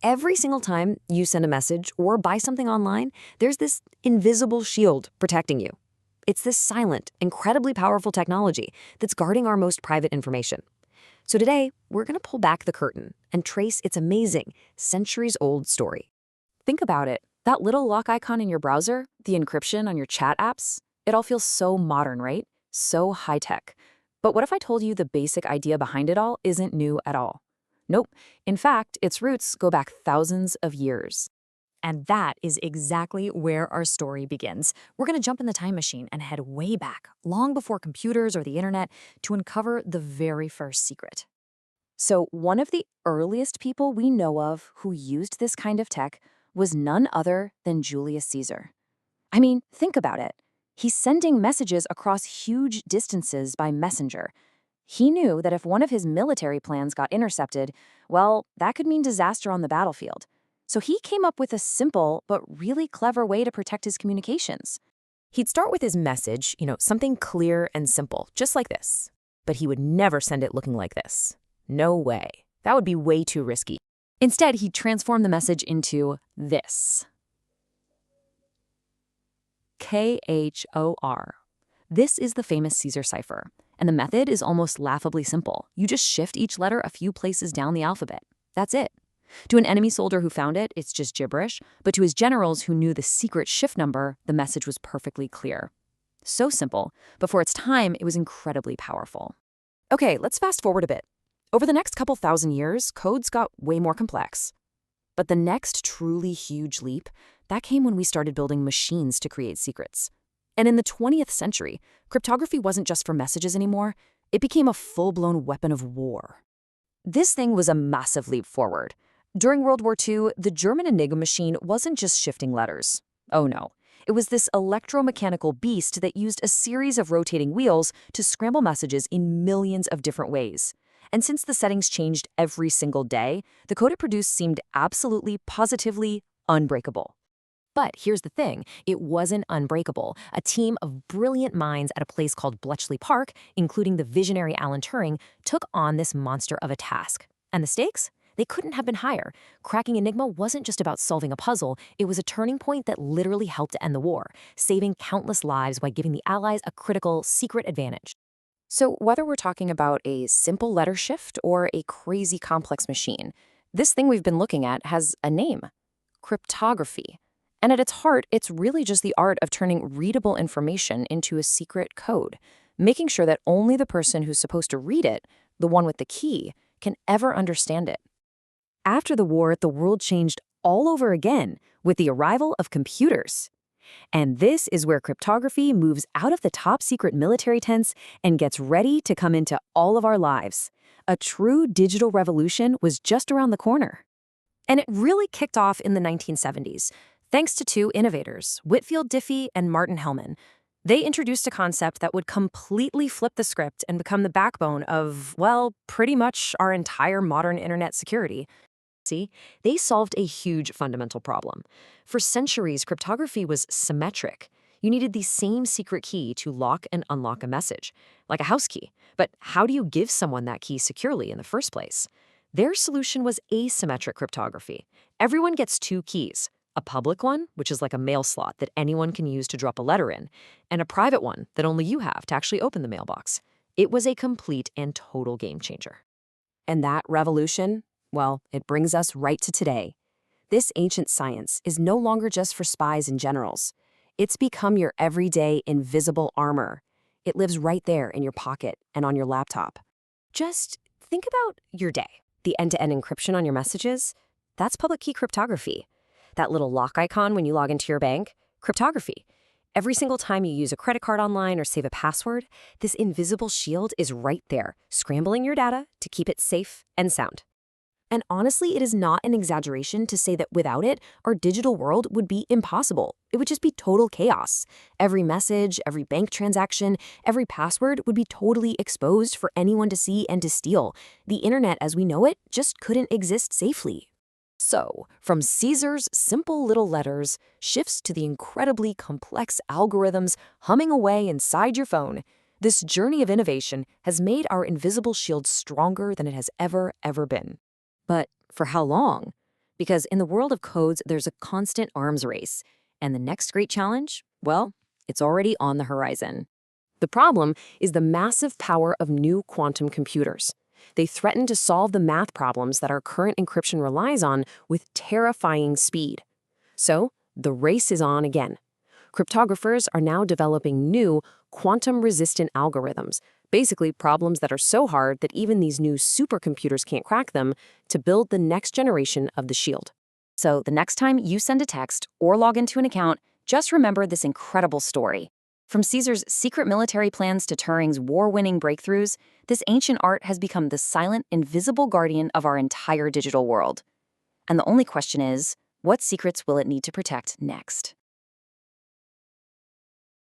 Every single time you send a message or buy something online, there's this invisible shield protecting you. It's this silent, incredibly powerful technology that's guarding our most private information. So today, we're going to pull back the curtain and trace its amazing, centuries-old story. Think about it. That little lock icon in your browser, the encryption on your chat apps, it all feels so modern, right? So high-tech. But what if I told you the basic idea behind it all isn't new at all? Nope. In fact, its roots go back thousands of years. And that is exactly where our story begins. We're going to jump in the time machine and head way back, long before computers or the internet, to uncover the very first secret. So one of the earliest people we know of who used this kind of tech was none other than Julius Caesar. I mean, think about it. He's sending messages across huge distances by messenger. He knew that if one of his military plans got intercepted, well, that could mean disaster on the battlefield. So he came up with a simple but really clever way to protect his communications. He'd start with his message, something clear and simple, just like this. But he would never send it looking like this. No way. That would be way too risky. Instead, he'd transform the message into this. KHOR. This is the famous Caesar cipher, and the method is almost laughably simple. You just shift each letter a few places down the alphabet. That's it. To an enemy soldier who found it, it's just gibberish, but to his generals who knew the secret shift number, the message was perfectly clear. So simple, but for its time, it was incredibly powerful. Okay, let's fast forward a bit. Over the next couple thousand years, codes got way more complex. But the next truly huge leap, that came when we started building machines to create secrets. And in the 20th century, cryptography wasn't just for messages anymore. It became a full-blown weapon of war. This thing was a massive leap forward. During World War II, the German Enigma Machine wasn't just shifting letters. Oh no. It was this electromechanical beast that used a series of rotating wheels to scramble messages in millions of different ways. And since the settings changed every single day, the code it produced seemed absolutely, positively unbreakable. But here's the thing, it wasn't unbreakable. A team of brilliant minds at a place called Bletchley Park, including the visionary Alan Turing, took on this monster of a task. And the stakes? They couldn't have been higher. Cracking Enigma wasn't just about solving a puzzle, it was a turning point that literally helped to end the war, saving countless lives by giving the Allies a critical, secret advantage. So whether we're talking about a simple letter shift or a crazy complex machine, this thing we've been looking at has a name: cryptography. And at its heart, it's really just the art of turning readable information into a secret code, making sure that only the person who's supposed to read it, the one with the key, can ever understand it. After the war, the world changed all over again with the arrival of computers. And this is where cryptography moves out of the top secret military tents and gets ready to come into all of our lives. A true digital revolution was just around the corner. And it really kicked off in the 1970s. Thanks to two innovators, Whitfield Diffie and Martin Hellman. They introduced a concept that would completely flip the script and become the backbone of, well, pretty much our entire modern internet security. See, they solved a huge fundamental problem. For centuries, cryptography was symmetric. You needed the same secret key to lock and unlock a message, like a house key. But how do you give someone that key securely in the first place? Their solution was asymmetric cryptography. Everyone gets two keys. A public one, which is like a mail slot that anyone can use to drop a letter in, and a private one that only you have to actually open the mailbox. It was a complete and total game changer. And that revolution, well, it brings us right to today. This ancient science is no longer just for spies and generals. It's become your everyday invisible armor. It lives right there in your pocket and on your laptop. Just think about your day. The end-to-end encryption on your messages, that's public key cryptography. That little lock icon when you log into your bank, cryptography. Every single time you use a credit card online or save a password, this invisible shield is right there, scrambling your data to keep it safe and sound. And honestly, it is not an exaggeration to say that without it, our digital world would be impossible. It would just be total chaos. Every message, every bank transaction, every password would be totally exposed for anyone to see and to steal. The internet as we know it just couldn't exist safely. So, from Caesar's simple little letters, shifts to the incredibly complex algorithms humming away inside your phone, this journey of innovation has made our invisible shield stronger than it has ever been. But for how long? Because in the world of codes, there's a constant arms race. And the next great challenge? Well, it's already on the horizon. The problem is the massive power of new quantum computers. They threaten to solve the math problems that our current encryption relies on with terrifying speed. So, the race is on again. Cryptographers are now developing new quantum-resistant algorithms, basically problems that are so hard that even these new supercomputers can't crack them, to build the next generation of the shield. So the next time you send a text or log into an account, just remember this incredible story. From Caesar's secret military plans to Turing's war-winning breakthroughs, this ancient art has become the silent, invisible guardian of our entire digital world. And the only question is, what secrets will it need to protect next?